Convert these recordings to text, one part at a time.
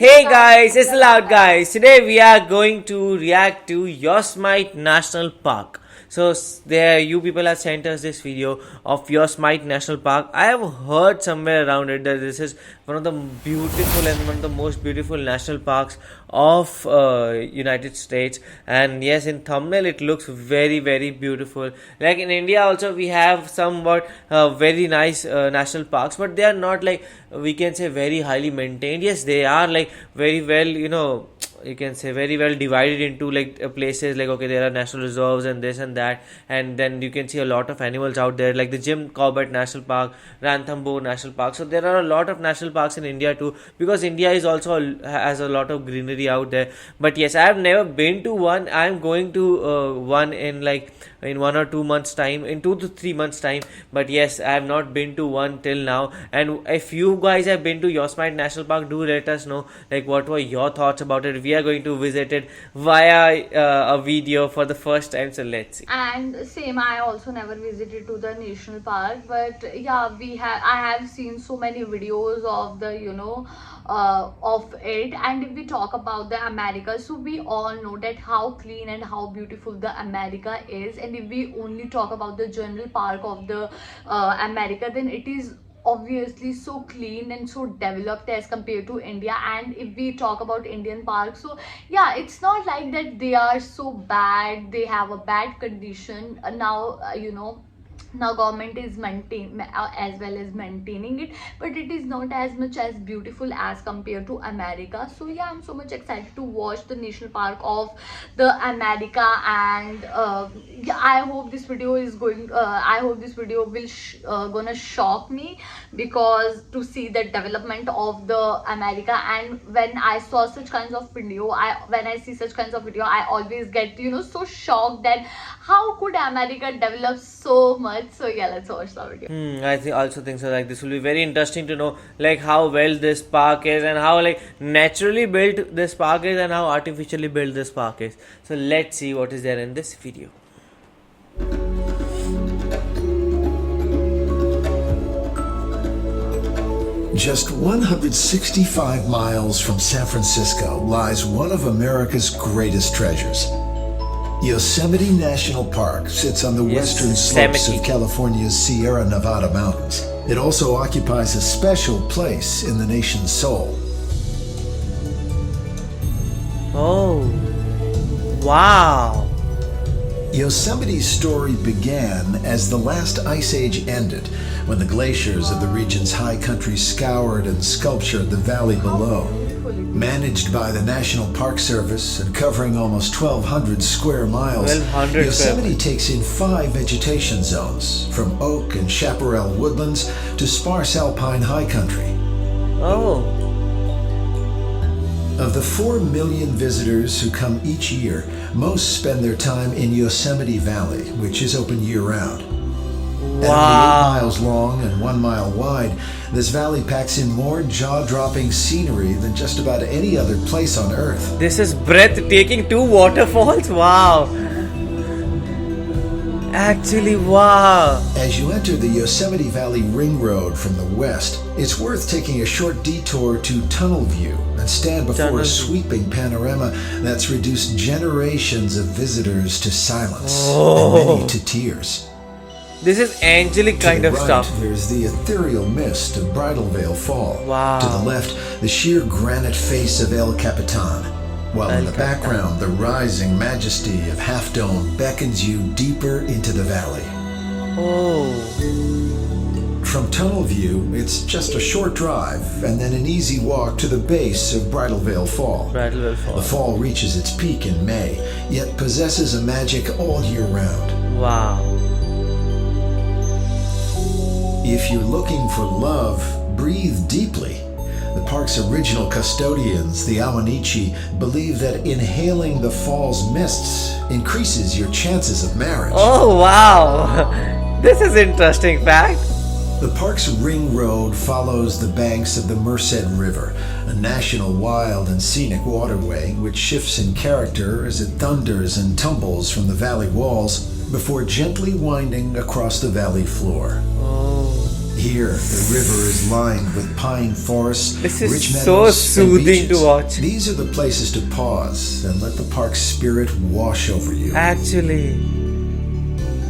Hey guys, it's the Loud Guys. Today we are going to react to Yosemite National Park. So there, you people have sent us this video of Yosemite National Park. I have heard somewhere around it that this is one of the beautiful and one of the most beautiful national parks of United States. And yes, in thumbnail it looks very beautiful. Like in India also we have somewhat very nice national parks, but they are not like we can say very highly maintained. Yes, they are like very well, you can say very well divided into like places like, okay, there are national reserves and this and that, and then you can see a lot of animals out there like the Jim Corbett National Park, Ranthambore National Park. So there are a lot of national parks in India too, because India is also has a lot of greenery out there. But yes, I have never been to one. I am going to one in like in 1 or 2 months time, in 2 to 3 months time. But yes, I have not been to one till now. And if you guys have been to Yosemite National Park, do let us know like what were your thoughts about it. We are going to visit it via a video for the first time, so let's see. And same, I also never visited to the national park, but yeah, I have seen so many videos of the of it. And if we talk about the America, so we all know that how clean and how beautiful the America is. And if we only talk about the general park of the America, then it is obviously so clean and so developed as compared to India. And if we talk about Indian parks, so yeah, it's not like that they are so bad, they have a bad condition. Now government is as well as maintaining it, but it is not as much as beautiful as compared to America. So yeah, I'm so much excited to watch the national park of the America. And yeah, I hope this video is going I hope this video will gonna shock me, because to see the development of the America. And when I saw such kinds of video, when I see such kinds of video, I always get so shocked that how could America develop so much. So yeah, let's watch the video. I also think so. Like this will be very interesting to know like how well this park is, and how like naturally built this park is, and how artificially built this park is. So let's see what is there in this video. Just 165 miles from San Francisco lies one of America's greatest treasures. Yosemite National Park sits on the western slopes of California's Sierra Nevada mountains. It also occupies a special place in the nation's soul. Oh, wow. Yosemite's story began as the last ice age ended, when the glaciers of the region's high country scoured and sculptured the valley below. Managed by the National Park Service and covering almost 1,200 square miles, Yosemite takes in 5 vegetation zones, from oak and chaparral woodlands to sparse alpine high country. Oh. Of the 4 million visitors who come each year, most spend their time in Yosemite Valley, which is open year-round. Wow. At only 8 miles long and 1 mile wide, this valley packs in more jaw-dropping scenery than just about any other place on Earth. This is breathtaking. 2 waterfalls. Wow. Actually, wow. As you enter the Yosemite Valley Ring Road from the west, it's worth taking a short detour to Tunnel View and stand before a sweeping panorama that's reduced generations of visitors to silence and many to tears. This is angelic kind of stuff. There's the ethereal mist of Bridal Veil Fall. Wow. To the left, the sheer granite face of El Capitan. While in the background, the rising majesty of Half Dome beckons you deeper into the valley. Oh. From Tunnel View, it's just a short drive and then an easy walk to the base of Bridal Veil Fall. Bridal Veil Fall. The fall reaches its peak in May, yet possesses a magic all year round. Wow. If you're looking for love, breathe deeply. The park's original custodians, the Awanichi, believe that inhaling the fall's mists increases your chances of marriage. Oh, wow. This is interesting fact. The park's ring road follows the banks of the Merced River, a national wild and scenic waterway which shifts in character as it thunders and tumbles from the valley walls before gently winding across the valley floor. Oh. Here, the river is lined with pine forests, This is rich meadows, so and soothing beaches. to watch. These are the places to pause and let the park's spirit wash over you. Actually,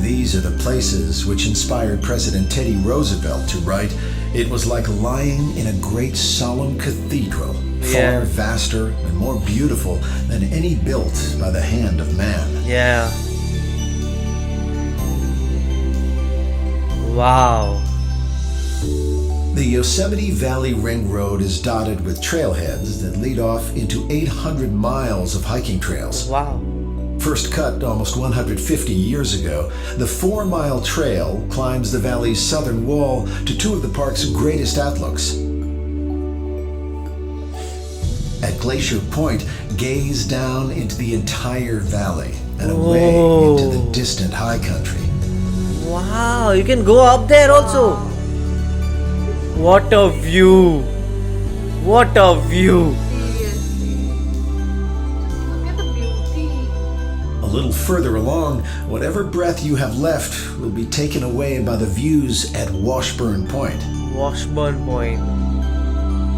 These are the places which inspired President Teddy Roosevelt to write, "It was like lying in a great solemn cathedral, far Yeah. vaster and more beautiful than any built by the hand of man." yeah. Wow. The Yosemite Valley Ring Road is dotted with trailheads that lead off into 800 miles of hiking trails. Wow. First cut almost 150 years ago, the 4-mile trail climbs the valley's southern wall to two of the park's greatest outlooks. At Glacier Point, gaze down into the entire valley and away into the distant high country. Wow, you can go up there also. What a view. What a view. Seriously. Look at the beauty. A little further along, whatever breath you have left will be taken away by the views at Washburn Point. Washburn Point.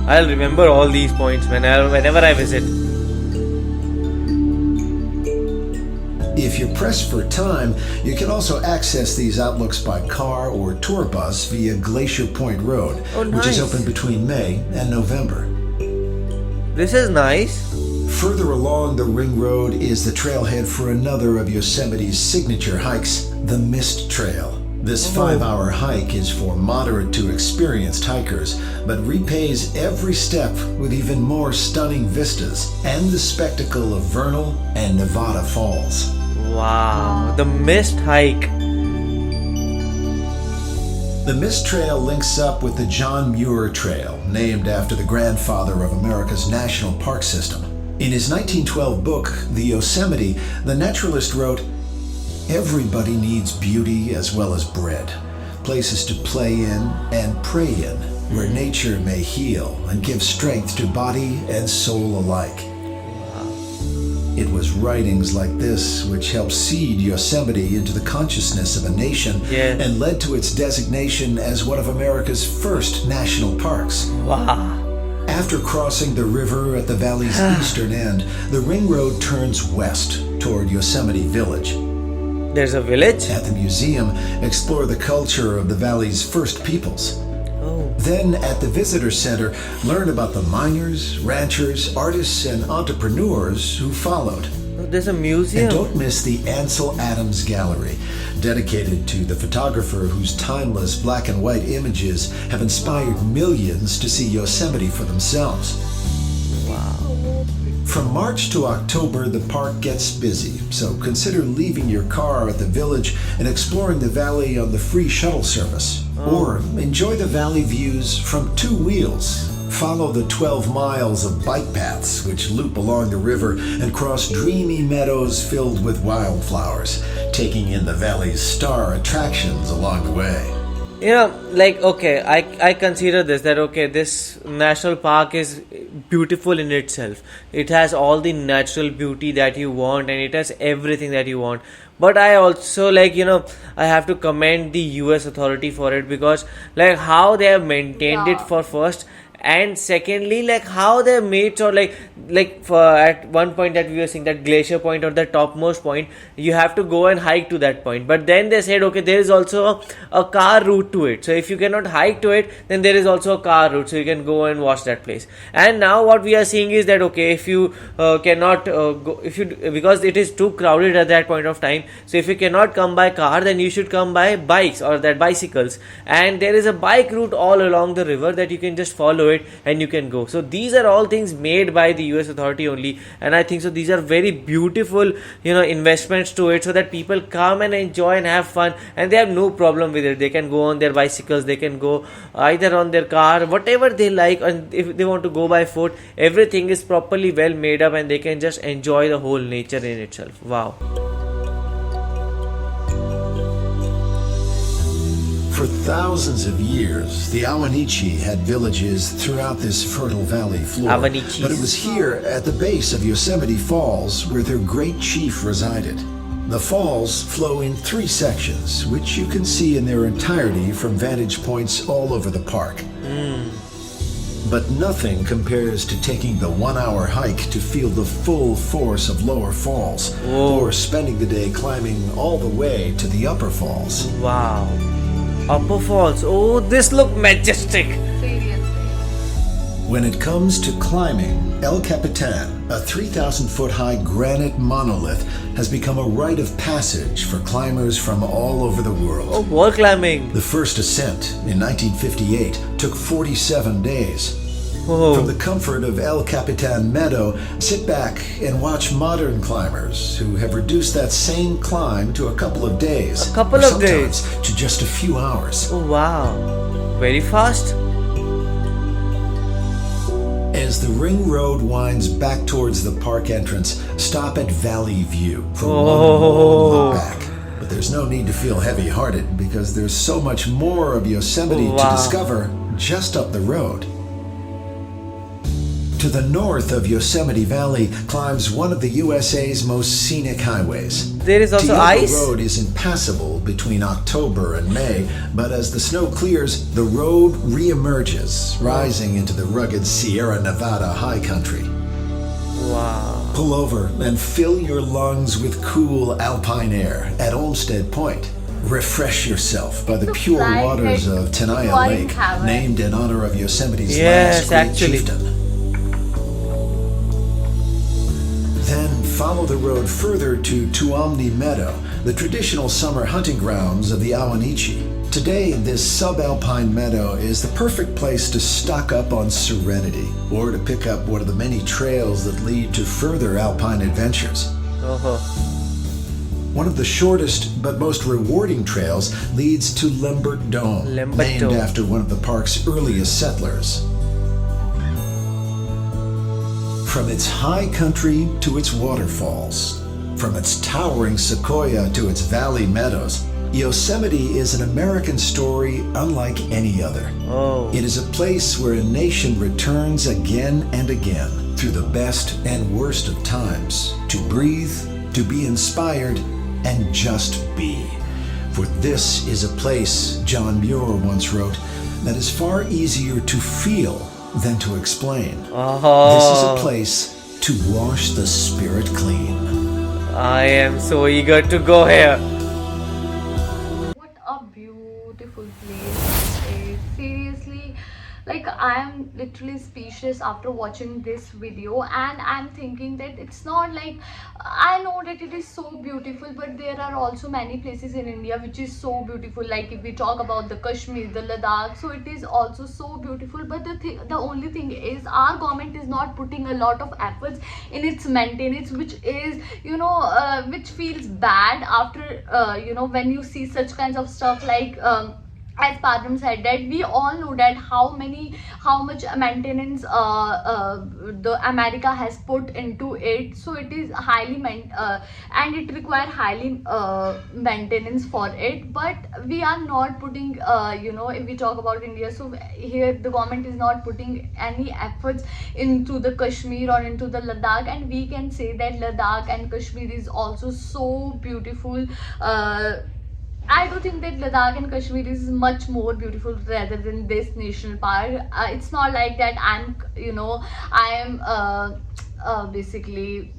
I'll remember all these points whenever I visit. If you're pressed for time, you can also access these outlooks by car or tour bus via Glacier Point Road, Oh, which is nice. open between May and November. This is nice. Further along the Ring Road is the trailhead for another of Yosemite's signature hikes, the Mist Trail. This 5-hour hike is for moderate to experienced hikers, but repays every step with even more stunning vistas and the spectacle of Vernal and Nevada Falls. Wow. The mist hike. The Mist Trail links up with the John Muir Trail, named after the grandfather of America's national park system. In his 1912 book, The Yosemite, the naturalist wrote, "Everybody needs beauty as well as bread, places to play in and pray in, where nature may heal and give strength to body and soul alike." It was writings like this which helped seed Yosemite into the consciousness of a nation and led to its designation as one of America's first national parks. Wow. After crossing the river at the valley's eastern end, the Ring Road turns west toward Yosemite Village. There's a village? At the museum, explore the culture of the valley's first peoples. Oh. Then at the visitor center, learn about the miners, ranchers, artists, and entrepreneurs who followed. There's a museum. And don't miss the Ansel Adams Gallery, dedicated to the photographer whose timeless black and white images have inspired millions to see Yosemite for themselves. From March to October, the park gets busy, so consider leaving your car at the village and exploring the valley on the free shuttle service. Or enjoy the valley views from two wheels. Follow the 12 miles of bike paths which loop along the river and cross dreamy meadows filled with wildflowers, taking in the valley's star attractions along the way. You know, like, okay, I consider this, that okay, this national park is beautiful in itself. It has all the natural beauty that you want, and it has everything that you want. But I also, like, you know, I have to commend the US authority for it, because like how they have maintained it for first, and secondly, like how they made sure, like for at one point that we were seeing that glacier point or the topmost point, you have to go and hike to that point. But then they said, okay, there is also a car route to it. So if you cannot hike to it, then there is also a car route, so you can go and watch that place. And now what we are seeing is that okay, if you cannot go, if you, because it is too crowded at that point of time, so if you cannot come by car, then you should come by bikes or that bicycles. And there is a bike route all along the river that you can just follow it and you can go. So these are all things made by the US authority only, and I think so these are very beautiful, you know, investments to it, so that people come and enjoy and have fun, and they have no problem with it. They can go on their bicycles, they can go either on their car, whatever they like, and if they want to go by foot, everything is properly well made up, and they can just enjoy the whole nature in itself. Wow. For thousands of years, the Awanichi had villages throughout this fertile valley floor. Awanichis. But it was here, at the base of Yosemite Falls, where their great chief resided. The falls flow in 3 sections, which you can see in their entirety from vantage points all over the park. But nothing compares to taking the 1-hour hike to feel the full force of lower falls, or spending the day climbing all the way to the upper falls. Wow. Upper falls. Oh, this look majestic. Seriously. When it comes to climbing, El Capitan, a 3,000-foot high granite monolith, has become a rite of passage for climbers from all over the world. Oh, wall climbing. The first ascent in 1958 took 47 days. Oh. From the comfort of El Capitan Meadow, sit back and watch modern climbers who have reduced that same climb to a couple of days. A couple or of days. sometimes to just a few hours. Oh, wow. Very fast. As the ring road winds back towards the park entrance, stop at Valley View for one long look back. But there's no need to feel heavy-hearted because there's so much more of Yosemite to discover just up the road. To the north of Yosemite Valley climbs one of the USA's most scenic highways. There is also Tioga ice. Road is impassable between October and May, but as the snow clears, the road re-emerges, rising into the rugged Sierra Nevada high country. Wow. Pull over and fill your lungs with cool alpine air at Olmsted Point. Refresh yourself by the pure fly waters head of Tenaya wine Lake, cavern. named in honor of Yosemite's Yes, last great actually. chieftain. Then follow the road further to Tuamni Meadow, the traditional summer hunting grounds of the Awanichi. Today, this subalpine meadow is the perfect place to stock up on serenity or to pick up one of the many trails that lead to further alpine adventures. Oh. One of the shortest but most rewarding trails leads to Lambert Dome, Lambert named Dome. after one of the park's earliest settlers. From its high country to its waterfalls, from its towering sequoia to its valley meadows, Yosemite is an American story unlike any other. Oh. It is a place where a nation returns again and again through the best and worst of times to breathe, to be inspired, and just be. For this is a place, John Muir once wrote, that is far easier to feel than to explain. This is a place to wash the spirit clean. I am so eager to go here. What a beautiful place it is. Seriously, like I am literally speechless after watching this video, and I'm thinking that it's not like, I know that it is so beautiful, but there are also many places in India which is so beautiful. Like if we talk about the Kashmir, the Ladakh, so it is also so beautiful. But the only thing is our government is not putting a lot of efforts in its maintenance, which is, which feels bad after when you see such kinds of stuff like as Padram said, that we all know that how much maintenance the America has put into it. So it is highly and it requires highly maintenance for it. But we are not putting if we talk about India, so here the government is not putting any efforts into the Kashmir or into the Ladakh, and we can say that Ladakh and Kashmir is also so beautiful. I do think that Ladakh and Kashmir is much more beautiful rather than this national park. It's not like that basically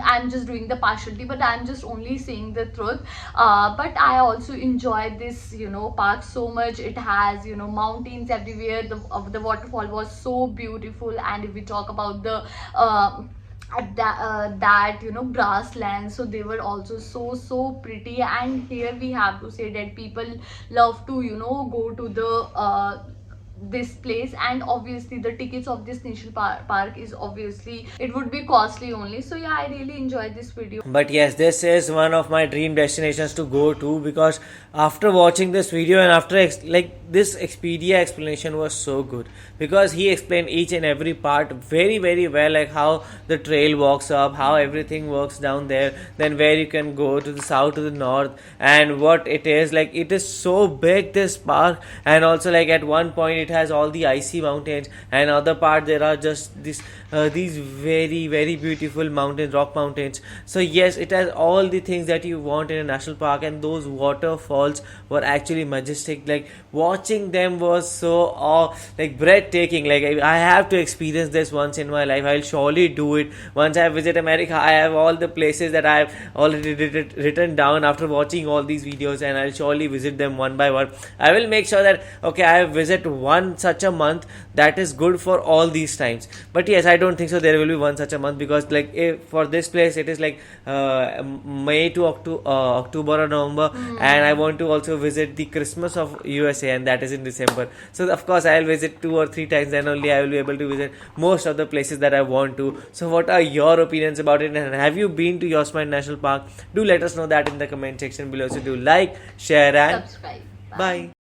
I'm just doing the partiality, but I'm just only saying the truth. But I also enjoy this park so much. It has mountains everywhere. The waterfall was so beautiful, and if we talk about the that grassland, so they were also so pretty. And here we have to say that people love to go to the this place, and obviously the tickets of this national park is obviously it would be costly only. So yeah, I really enjoyed this video. But yes, this is one of my dream destinations to go to, because after watching this video and after this Expedia explanation was so good, because he explained each and every part very very well, like how the trail walks up, how everything works down there, then where you can go to the south, to the north, and what it is like. It is so big, this park, and also like at one point it has all the icy mountains, and other part there are just this these very beautiful mountains, rock mountains. So yes, it has all the things that you want in a national park, and those waterfalls were actually majestic. Like watching them was so like breathtaking. Like I have to experience this once in my life. I'll surely do it once I visit America. I have all the places that I've already written down after watching all these videos, and I'll surely visit them one by one. I will make sure that okay, I visit one such a month that is good for all these times. But yes, I don't think so there will be one such a month, because like if for this place it is like May to October or November, and I want to also visit the Christmas of USA, and that is in December. So of course I'll visit 2 or 3 times, then only I will be able to visit most of the places that I want to. So what are your opinions about it, and have you been to Yosemite National Park? Do let us know that in the comment section below. So do like, share, and Subscribe. bye.